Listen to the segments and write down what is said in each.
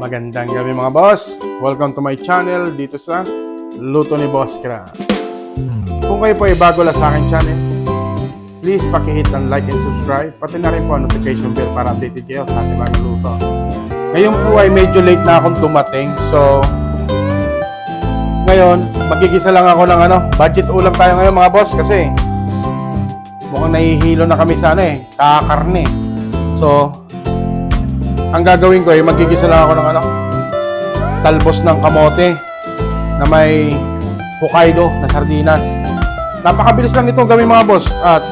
Magandang gabi mga boss. Welcome to my channel dito sa Luto ni Boss Kra. Kung kayo po ay bago lang sa aking channel, please pakihit ang like and subscribe, pati na rin po ang notification bell para updated kayo sa ating mga luto. Ngayon po ay medyo late na akong dumating, so ngayon magigisa lang ako ng budget ulam tayo ngayon mga boss, kasi mukhang nahihilo na kami sa kakakarne. So ang gagawin ko ay magigisa lang ako ng talbos ng kamote na may Hokkaido na sardinas. Napakabilis lang itong gawin mga boss, at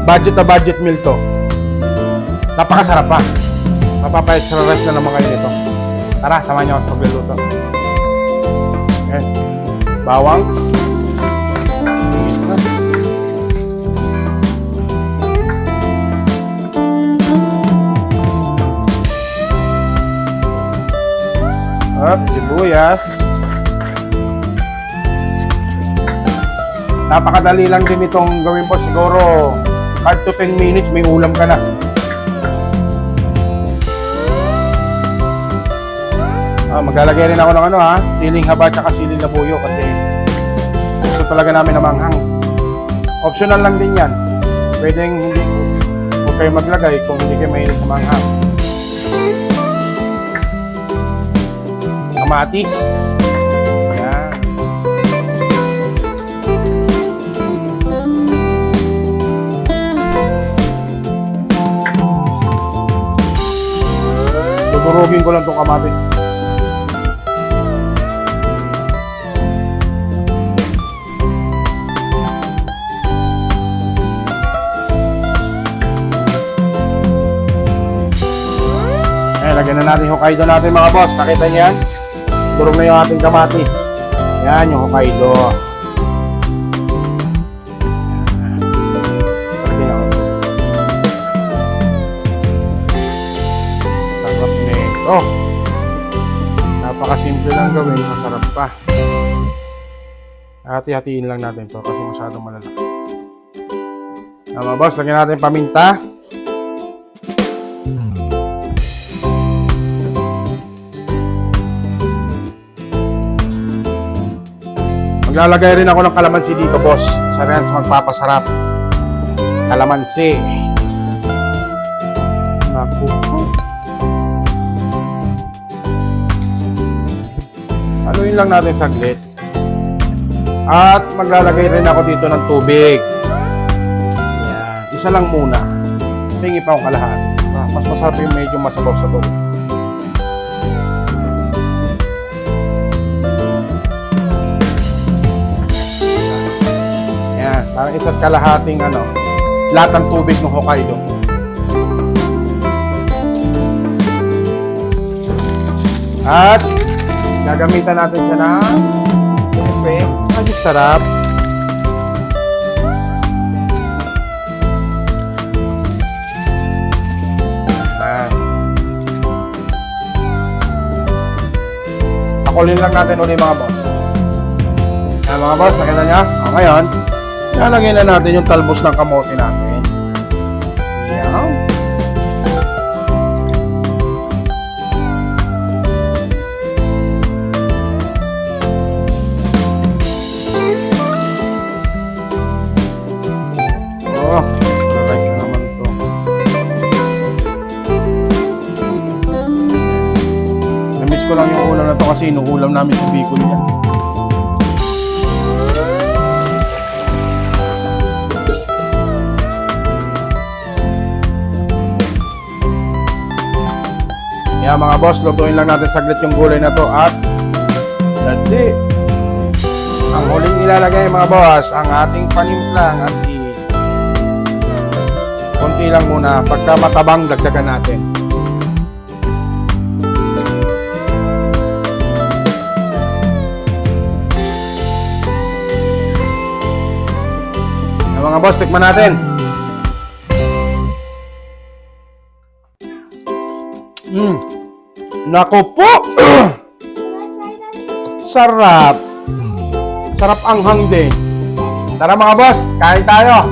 budget na budget meal to. Napakasarap pa. Mapapa-extra rice na naman kayo nito. Tara, samahan niyo ako sa pagluluto. Okay. Bawang. At sibuyas. Napakadali lang din itong gawin po. Siguro 5 to 10 minutes may ulam ka na. Maglalagay rin ako ng siling haba at siling labuyo, kasi gusto talaga namin na manghang. Optional lang din yan. Pwedeng hindi, huwag kayo maglagay kung hindi kayo mahilig sa manghang. Kamatis. Ayan. Dudurugin ko lang itong kamatis. Ayan, lagyan na natin yung Hokkaido natin mga boss. Nakita niyo yan? Durog na yung ating kamatis. Yan yung Hokkaido. Sarap nito. Napakasimple lang gawin, masarap pa. Hati-hatiin lang natin to kasi masyadong malalaki. Mga boss, lagyan natin paminta. Maglalagay rin ako ng kalamansi dito, boss. Isa rin sa magpapasarap. Kalamansi. Naku. Haluin lang natin saglit. At maglalagay rin ako dito ng tubig. Yan. Isa lang muna. Hingi pa akong kalahati. Mas masarap yung medyo masabaw-sabaw. Parang isa't kalahating latang tubig ng Hokkaido. At gagamitan natin siya ng siyempre, magic sarap. Pakulin lang natin ulit mga boss. Ayan mga boss, nakita niya? O ngayon, lalagyan na natin yung talbos ng kamote natin. Yan. Oh, alright naman to. Namiss ko lang yung ulam na to kasi inuulam namin sa Bicol yan. Yan mga boss, lutuin lang natin saglit yung gulay na to at that's it. Ang huling ilalagay mga boss, ang ating panimplang asin. Konti lang muna, pagka matabang dagdagan natin. Yan mga boss, tikman natin. Nako po! Sarap! Sarap anghang din. Tara mga boss, kain tayo!